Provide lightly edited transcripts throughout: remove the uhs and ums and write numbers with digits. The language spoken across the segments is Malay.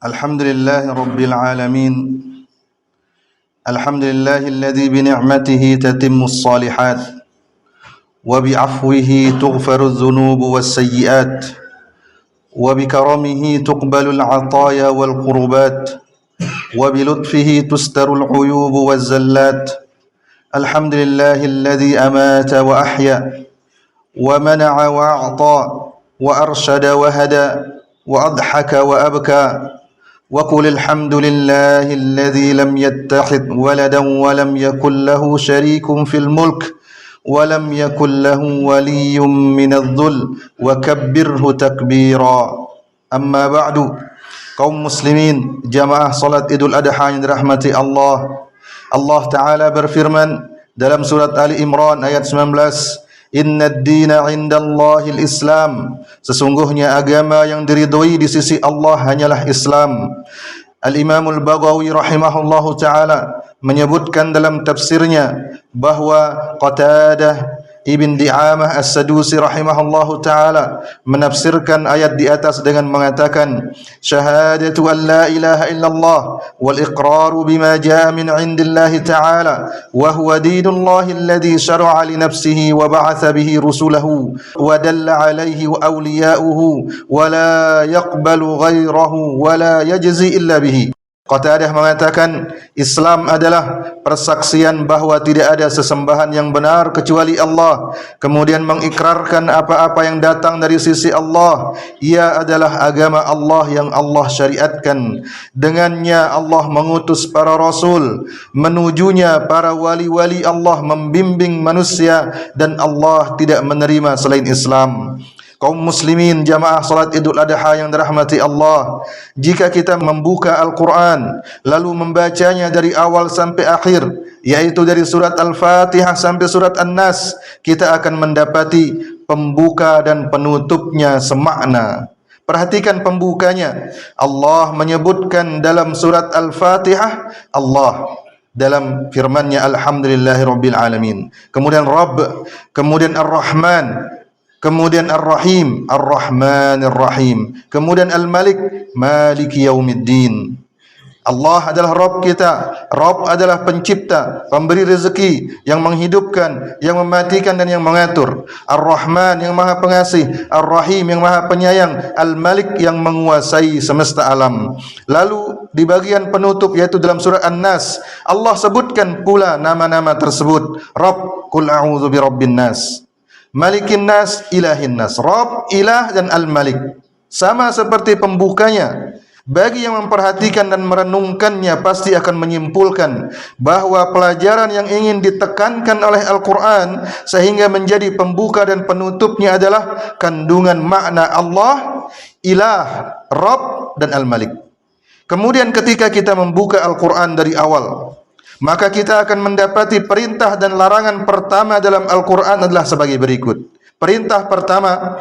Alhamdulillahi Rabbil Alamin. Alhamdulillahilladzi bini'matihi tatimmus salihat wa bi'afwihi tughfaruz dzunubu was sayyi'at wa bikaramihi tuqbalul 'ataya wal qurbat wa bilutfihi tustarul 'uyubu waz zallat. Alhamdulillahilladzi amata wa ahya wa mana'a wa a'ta wa arsyada wa hada wa adhaka wa abka. وقل الحمد لله الذي لم يتخذ ولدا ولم يكن له شريك في الملك ولم يكن له ولي من الذل وكبره تكبيرا. أما بعد, kaum muslimin jamaah salat Idul Adha yang dirahmati Allah. Allah Ta'ala berfirman dalam surat Ali Imran ayat 19, Inna ad-dina 'indallahil Islam. Sesungguhnya agama yang diridhoi di sisi Allah hanyalah Islam. Al-Imamul Baghawi rahimahullahu ta'ala menyebutkan dalam tafsirnya bahwa Qatadah Ibn Di'amah As-Sadusi rahimahullahu ta'ala menafsirkan ayat di atas dengan mengatakan, syahadatu an la ilaha illallah wal iqraru bima jaa min indillahi ta'ala wa huwa dinullahi alladhi syara'a li nafsihi wa ba'atha bihi rusulahu wa dalla alaihi wa awliya'uhu wa la yaqbalu ghairahu wa la yajzi illa bihi. Qatadah mengatakan Islam adalah persaksian bahawa tidak ada sesembahan yang benar kecuali Allah, kemudian mengikrarkan apa-apa yang datang dari sisi Allah. Ia adalah agama Allah yang Allah syariatkan. Dengannya Allah mengutus para rasul, menujunya para wali-wali Allah membimbing manusia, dan Allah tidak menerima selain Islam. Kaum muslimin jamaah salat Idul Adha yang dirahmati Allah, jika kita membuka Al-Quran lalu membacanya dari awal sampai akhir, yaitu dari surat Al-Fatihah sampai surat An-Nas, kita akan mendapati pembuka dan penutupnya semakna. Perhatikan pembukanya. Allah menyebutkan dalam surat Al-Fatihah, Allah dalam firman-Nya Alhamdulillahirabbil alamin, kemudian Rabb, kemudian Ar-Rahman, kemudian Ar-Rahim, Ar-Rahmanir Rahim, kemudian Al-Malik, Maliki Yaumiddin. Allah adalah Rabb kita. Rabb adalah pencipta, pemberi rezeki, yang menghidupkan, yang mematikan dan yang mengatur. Ar-Rahman yang maha pengasih, Ar-Rahim yang maha penyayang, Al-Malik yang menguasai semesta alam. Lalu di bagian penutup, yaitu dalam surah An-Nas, Allah sebutkan pula nama-nama tersebut. Rabb, Qul a'udzu birabbin nas, Malikin nas, Ilahin nas. Rabb, Ilah dan Al-Malik sama seperti pembukanya. Bagi yang memperhatikan dan merenungkannya pasti akan menyimpulkan bahwa pelajaran yang ingin ditekankan oleh Al-Quran sehingga menjadi pembuka dan penutupnya adalah kandungan makna Allah, Ilah, Rabb dan Al-Malik. Kemudian ketika kita membuka Al-Quran dari awal, maka kita akan mendapati perintah dan larangan pertama dalam Al-Quran adalah sebagai berikut. Perintah pertama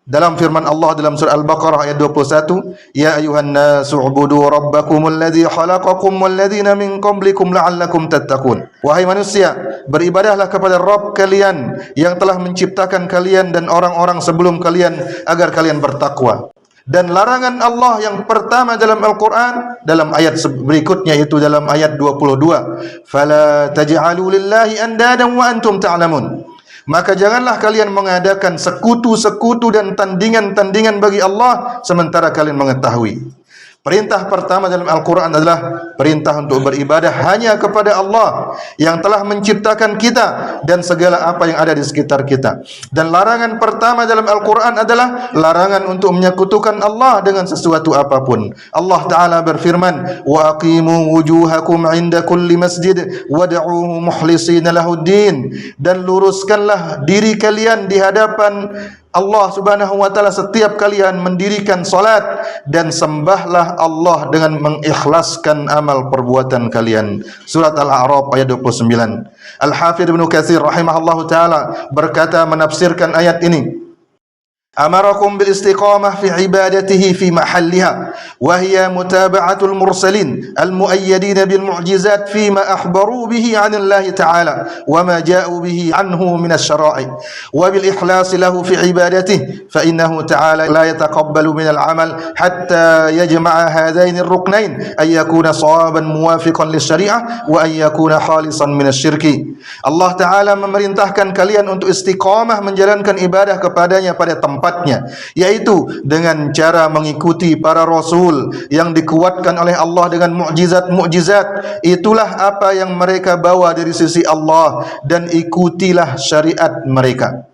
dalam firman Allah dalam surah Al-Baqarah ayat 21, Ya ayuhan nasu ubudu rabbakumul ladzi khalaqakum wal ladzina min qablikum la'allakum tattaqun. Wahai manusia, beribadahlah kepada Rabb kalian yang telah menciptakan kalian dan orang-orang sebelum kalian agar kalian bertakwa. Dan larangan Allah yang pertama dalam Al-Quran dalam ayat berikutnya, yaitu dalam ayat 22, Fala taj'alu lillahi andadan wa antum ta'lamun. Maka janganlah kalian mengadakan sekutu-sekutu dan tandingan-tandingan bagi Allah sementara kalian mengetahui. Perintah pertama dalam Al-Quran adalah perintah untuk beribadah hanya kepada Allah yang telah menciptakan kita dan segala apa yang ada di sekitar kita. Dan larangan pertama dalam Al-Quran adalah larangan untuk menyekutukan Allah dengan sesuatu apapun. Allah Ta'ala berfirman, Wa aqimu wujuhakum inda kulli masjid wad'uhu muhlisina lahuddin. Dan luruskanlah diri kalian di hadapan Allah Subhanahu wa taala setiap kalian mendirikan salat, dan sembahlah Allah dengan mengikhlaskan amal perbuatan kalian. Surat Al-A'raf ayat 29. Al-Hafidz Ibnu Katsir rahimahullahu taala berkata menafsirkan ayat ini, أمركم بالاستقامة في عبادته في محلها، وهي متابعة المرسلين المؤيدين بالمعجزات فيما أخبروا به عن الله تعالى وما جاءوا به عنه من الشرائع، وبالإخلاص له في عبادته، فإنه تعالى لا يتقبل من العمل حتى يجمع هذين الركنين: أن يكون صوابا موافقا للشريعة وأن يكون خالصا من الشرك. Allah Ta'ala memerintahkan kalian untuk istiqamah menjalankan ibadah kepadanya pada tempatnya, yaitu dengan cara mengikuti para rasul yang dikuatkan oleh Allah dengan mukjizat-mukjizat. Itulah apa yang mereka bawa dari sisi Allah, dan ikutilah syariat mereka.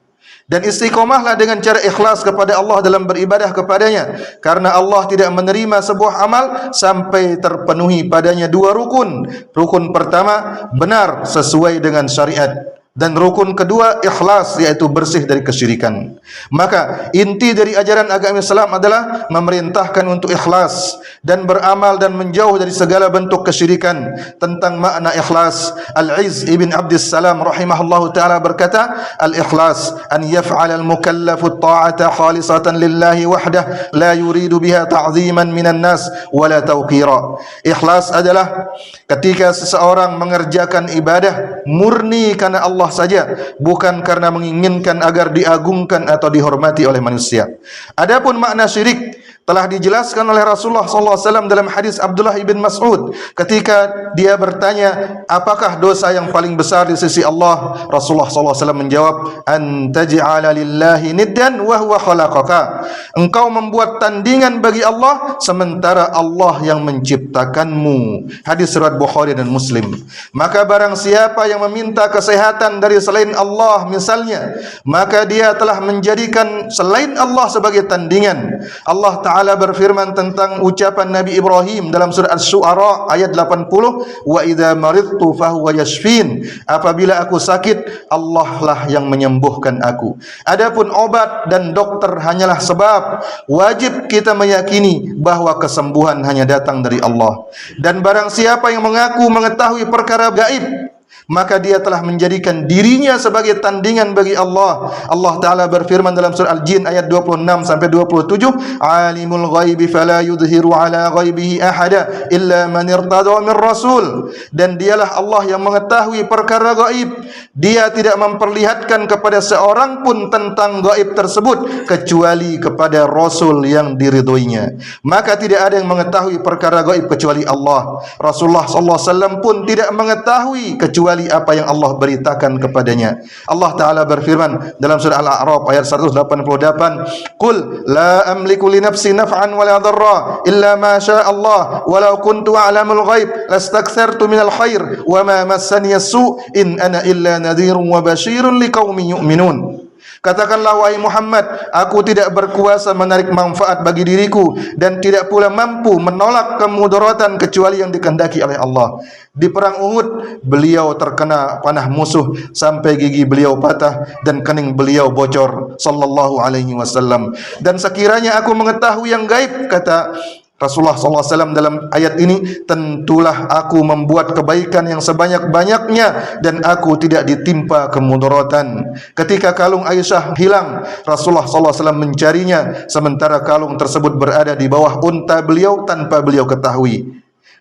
Dan istiqomahlah dengan cara ikhlas kepada Allah dalam beribadah kepadanya, karena Allah tidak menerima sebuah amal sampai terpenuhi padanya dua rukun. Rukun pertama, benar sesuai dengan syariat, dan rukun kedua, ikhlas, yaitu bersih dari kesyirikan. Maka inti dari ajaran agama Islam adalah memerintahkan untuk ikhlas dan beramal dan menjauh dari segala bentuk kesyirikan. Tentang makna ikhlas, Al-Izz ibn Abdissalam rahimahullahu ta'ala berkata, al-ikhlas an yaf'ala al-mukallafu at-ta'ata khalisatan lillahi wahdah la yuridu biha ta'ziman minan nas wala tawqira. Ikhlas adalah ketika seseorang mengerjakan ibadah murni karena Allah saja, bukan karena menginginkan agar diagungkan atau dihormati oleh manusia. Adapun makna syirik telah dijelaskan oleh Rasulullah SAW dalam hadis Abdullah ibn Mas'ud ketika dia bertanya, apakah dosa yang paling besar di sisi Allah? Rasulullah SAW menjawab, an taj'ala lillahi niddan wa huwa khalaqaka. Engkau membuat tandingan bagi Allah sementara Allah yang menciptakanmu. Hadis riwayat Bukhari dan Muslim. Maka barang siapa yang meminta kesehatan dari selain Allah misalnya, maka dia telah menjadikan selain Allah sebagai tandingan. Allah Ta'ala berfirman tentang ucapan Nabi Ibrahim dalam surah Asy-Syu'ara ayat 80, wa idza maridtu fahuwa yashfin. Apabila aku sakit, Allah lah yang menyembuhkan aku. Adapun obat dan dokter hanyalah sebab. Wajib kita meyakini bahwa kesembuhan hanya datang dari Allah. Dan barang siapa yang mengaku mengetahui perkara gaib, maka dia telah menjadikan dirinya sebagai tandingan bagi Allah. Allah Ta'ala berfirman dalam surah Al-Jin ayat 26-27, alimul ghaibi fala yudhiru ala ghaibihi ahada illa man irtada min rasul. Dan dialah Allah yang mengetahui perkara gaib. Dia tidak memperlihatkan kepada seorang pun tentang gaib tersebut kecuali kepada rasul yang diridhoinya. Maka tidak ada yang mengetahui perkara gaib kecuali Allah. Rasulullah SAW pun tidak mengetahui kecuali apa yang Allah beritakan kepadanya. Allah Ta'ala berfirman dalam surah Al-A'raf ayat 188, qul la amliku li nafsi naf'an wa la dharra illa ma syaa Allah walau kuntu a'lamul ghaib lastakthartu minal khair wa ma massani as-su' in ana illa nadhirun wa basyirun liqaumin yu'minun. Katakanlah wahai Muhammad, aku tidak berkuasa menarik manfaat bagi diriku dan tidak pula mampu menolak kemudaratan kecuali yang dikehendaki oleh Allah. Di perang Uhud, beliau terkena panah musuh sampai gigi beliau patah dan kening beliau bocor sallallahu alaihi wasallam. Dan sekiranya aku mengetahui yang gaib, kata Rasulullah SAW dalam ayat ini, tentulah aku membuat kebaikan yang sebanyak-banyaknya dan aku tidak ditimpa kemudaratan. Ketika kalung Aisyah hilang, Rasulullah SAW mencarinya sementara kalung tersebut berada di bawah unta beliau tanpa beliau ketahui.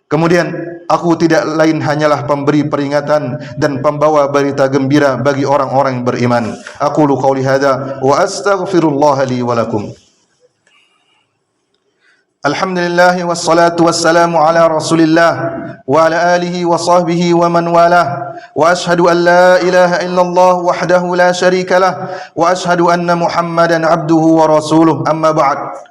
Kemudian, aku tidak lain hanyalah pemberi peringatan dan pembawa berita gembira bagi orang-orang yang beriman. Aqulu qauli hadza wa astaghfirullah li wa lakum. Alhamdulillah wassalatu wassalamu ala Rasulillah wa ala alihi wa sahbihi wa man walah, wa ashhadu an la ilaha illallah wahdahu la syarika lah, wa ashhadu anna Muhammadan abduhu wa rasuluh. Amma ba'd.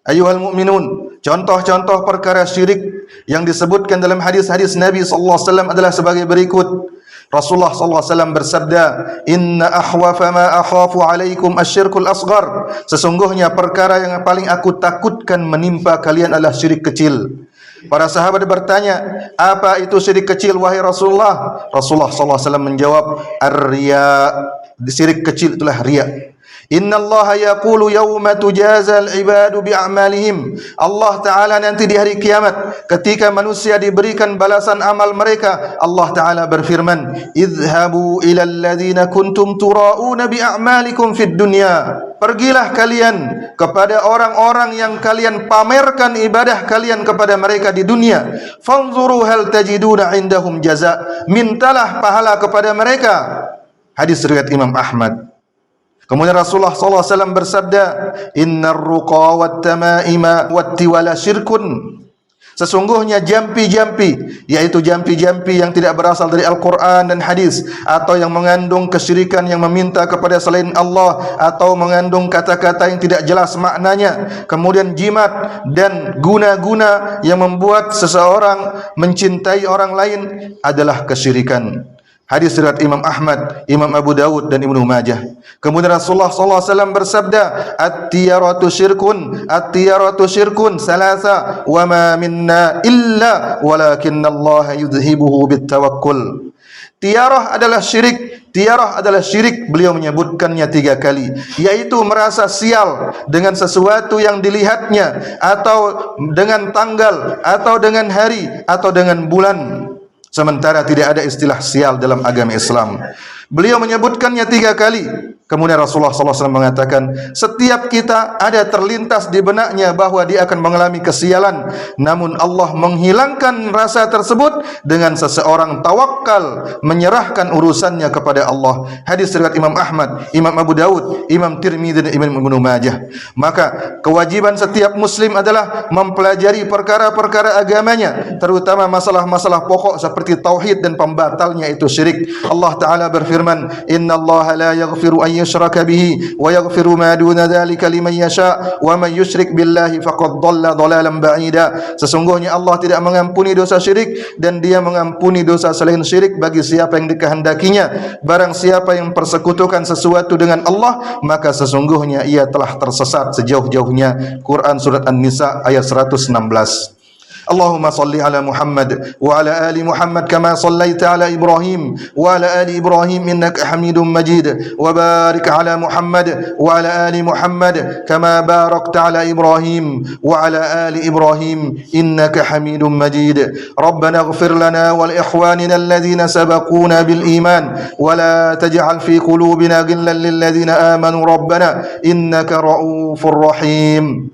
Ayyuhal mu'minun, contoh-contoh perkara syirik yang disebutkan dalam hadis-hadis Nabi sallallahu alaihi wasallam adalah sebagai berikut. Rasulullah SAW bersabda, inna akhwafa ma akhafu alaikum asyirkul asghar. Sesungguhnya perkara yang paling aku takutkan menimpa kalian adalah syirik kecil. Para sahabat bertanya, apa itu syirik kecil wahai Rasulullah? Rasulullah SAW menjawab, ar-riya. Syirik kecil itulah riya, Innallaha yaqulu yawma tujazal ibadu bi'amalihim. Allah Ta'ala nanti di hari kiamat ketika manusia diberikan balasan amal mereka, Allah Ta'ala berfirman, idhabu ilal ladzina kuntum tura'una bi'amalikum fid dunya. Pergilah kalian kepada orang-orang yang kalian pamerkan ibadah kalian kepada mereka di dunia. Fanzuru hal tajiduna indahum jaza. Mintalah pahala kepada mereka. Hadis riwayat Imam Ahmad. Kemudian Rasulullah SAW bersabda, innar ruqa wat tamaima wat tiwala syirkun. Sesungguhnya jampi-jampi, yaitu jampi-jampi yang tidak berasal dari Al-Quran dan hadis, atau yang mengandung kesyirikan yang meminta kepada selain Allah, atau mengandung kata-kata yang tidak jelas maknanya, kemudian jimat dan guna-guna yang membuat seseorang mencintai orang lain adalah kesyirikan. Hadis riwayat Imam Ahmad, Imam Abu Dawud dan Ibnu Majah. Kemudian Rasulullah SAW bersabda, at-tiyaratu syirkun salasa wa ma minna illa walakinna Allah yudhibuhu bitawakkul. Tiarah adalah syirik. Tiarah adalah syirik, beliau menyebutkannya 3 kali, yaitu merasa sial dengan sesuatu yang dilihatnya, atau dengan tanggal, atau dengan hari, atau dengan bulan. Sementara tidak ada istilah sial dalam agama Islam. Beliau menyebutkannya 3 kali. Kemudian Rasulullah SAW mengatakan, setiap kita ada terlintas di benaknya bahwa dia akan mengalami kesialan. Namun Allah menghilangkan rasa tersebut dengan seseorang tawakal, menyerahkan urusannya kepada Allah. Hadis riwayat Imam Ahmad, Imam Abu Dawud, Imam Tirmidzi dan Imam Ibnu Majah. Maka kewajiban setiap muslim adalah mempelajari perkara-perkara agamanya, terutama masalah-masalah pokok seperti tauhid dan pembatalnya itu syirik. Allah Ta'ala berfirman, innallaha la yaghfiru an yushraka bihi wa yaghfiru ma duna dzalika liman yasha wa man yusyrik billahi faqad dhalla dhalalan ba'ida. Sesungguhnya Allah tidak mengampuni dosa syirik dan Dia mengampuni dosa selain syirik bagi siapa yang dikehendakinya. Barang siapa yang persekutukan sesuatu dengan Allah, maka sesungguhnya ia telah tersesat sejauh-jauhnya. Quran surat An-Nisa ayat 116. Allahumma salli ala Muhammad wa ala ali Muhammad kama sallaita ala Ibrahim wa ala ali Ibrahim innaka Hamidum Majid, wa barik ala Muhammad wa ala ali Muhammad kama barakta ala Ibrahim wa ala ali Ibrahim innaka Hamidum Majid. Rabbana ighfir lana wa li ikhwanina alladhina sabaquna bil iman wa la taj'al fi qulubina ghillan lil ladzina amanu rabbana innaka ra'ufur rahim.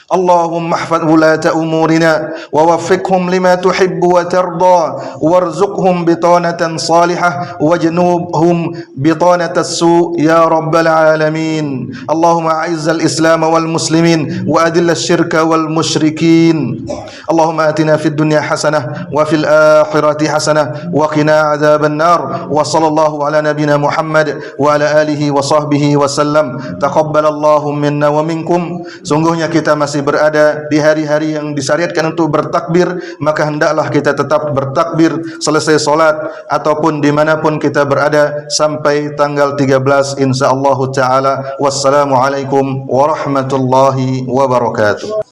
اللهم احفظ ولاة أمورنا ووفقهم لما تحب وترضى وارزقهم بطانة صالحة واجنبهم بطانة السوء يا رب العالمين. اللهم أعز الإسلام والمسلمين وأذل الشرك والمشركين. اللهم آتنا في الدنيا حسنة وفي الآخرة حسنة وقنا عذاب النار. وصلى الله على نبينا محمد وعلى آله وصحبه وسلم. تقبل الله منا ومنكم. Sungguhnya kita masih berada di hari-hari yang disyariatkan untuk bertakbir, maka hendaklah kita tetap bertakbir selesai solat ataupun dimanapun kita berada sampai tanggal 13 insyaallah ta'ala. Wassalamualaikum warahmatullahi wabarakatuh.